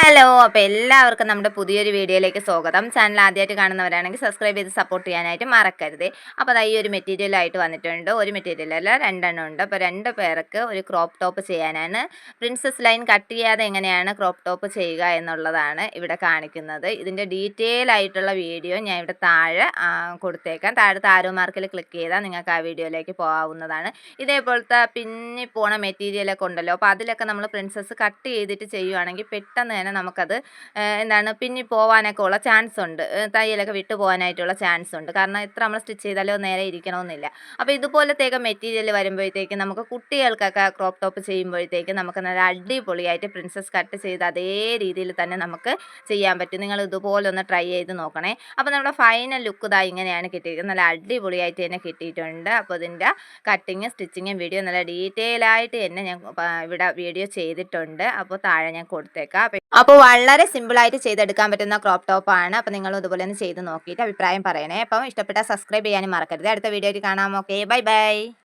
Hello, അപ്പോൾ എല്ലാവർക്കും നമ്മുടെ പുതിയൊരു വീഡിയോയിലേക്ക് സ്വാഗതം. ചാനൽ ആദ്യമായിട്ട് കാണുന്നവരാണെങ്കിൽ സബ്സ്ക്രൈബ് ചെയ്ത് സപ്പോർട്ട് ചെയ്യാനായിട്ട് മറക്കരുത്. അപ്പോൾ അതാ ഈ ഒരു മെറ്റീരിയലായിട്ട് വന്നിട്ടുണ്ട്. ഒരു മെറ്റീരിയലല്ല, രണ്ടെണ്ണം ഉണ്ട്. അപ്പോൾ രണ്ട് പേർക്ക് ഒരു ക്രോപ്പ് ടോപ്പ് ചെയ്യാനാണ്. പ്രിൻസസ് ലൈൻ കട്ട് ചെയ്യാതെ എങ്ങനെയാണ് ക്രോപ്പ് ടോപ്പ് ചെയ്യുക എന്നുള്ളതാണ് ഇവിടെ കാണിക്കുന്നത്. ഇതിൻ്റെ ഡീറ്റെയിൽ ആയിട്ടുള്ള വീഡിയോ ഞാൻ ഇവിടെ താഴെ കൊടുത്തേക്കാം. താഴത്തെ ആരോ മാർക്കിൽ ക്ലിക്ക് ചെയ്താൽ നിങ്ങൾക്ക് ആ വീഡിയോയിലേക്ക് പോകാവുന്നതാണ്. ഇതേപോലത്തെ പിന്നി പോണ മെറ്റീരിയലൊക്കെ ഉണ്ടല്ലോ, അപ്പോൾ അതിലൊക്കെ നമ്മൾ പ്രിൻസസ് കട്ട് ചെയ്തിട്ട് ചെയ്യുവാണെങ്കിൽ പെട്ടെന്ന് തന്നെ നമുക്കത് പിന്നി പോകാനൊക്കെ ഉള്ള ചാൻസ് ഉണ്ട്. തയ്യലൊക്കെ വിട്ടു പോകാനായിട്ടുള്ള ചാൻസ് ഉണ്ട്. കാരണം എത്ര നമ്മൾ സ്റ്റിച്ച് ചെയ്താലോ നേരെ ഇരിക്കണമെന്നില്ല. അപ്പോൾ ഇതുപോലത്തേക്ക് മെറ്റീരിയൽ വരുമ്പോഴത്തേക്ക് നമുക്ക് കുട്ടികൾക്കൊക്കെ ക്രോപ്പ് ടോപ്പ് ചെയ്യുമ്പോഴത്തേക്ക് നമുക്ക് നല്ല അടിപൊളിയായിട്ട് പ്രിൻസസ് കട്ട് ചെയ്ത് അതേ രീതിയിൽ തന്നെ നമുക്ക് ചെയ്യാൻ പറ്റും. നിങ്ങൾ ഇതുപോലെ ഒന്ന് ട്രൈ ചെയ്ത് നോക്കണേ. അപ്പോൾ നമ്മുടെ ഫൈനൽ ലുക്ക് ഇതാ ഇങ്ങനെയാണ് കിട്ടിയിരിക്കുന്നത്. നല്ല അടിപൊളിയായിട്ട് തന്നെ കിട്ടിയിട്ടുണ്ട്. അപ്പോൾ ഇതിൻ്റെ കട്ടിങ്ങും സ്റ്റിച്ചിങ്ങും വീഡിയോ നല്ല ഡീറ്റെയിൽ ആയിട്ട് തന്നെ ഞാൻ ഇവിടെ വീഡിയോ ചെയ്തിട്ടുണ്ട്. അപ്പോൾ താഴെ ഞാൻ കൊടുത്തേക്കാം. അപ്പോൾ വളരെ സിമ്പിളായിട്ട് ചെയ്തെടുക്കാൻ പറ്റുന്ന ക്രോപ്പ് ടോപ്പാണ്. അപ്പോൾ നിങ്ങൾ ഇതുപോലെ ഒന്ന് ചെയ്ത് നോക്കിയിട്ട് അഭിപ്രായം പറയണേ. അപ്പോൾ ഇഷ്ടപ്പെട്ടാൽ സബ്സ്ക്രൈബ് ചെയ്യാനും മറക്കരുത്. അടുത്ത വീഡിയോയിൽ കാണാം. Okay, bye bye.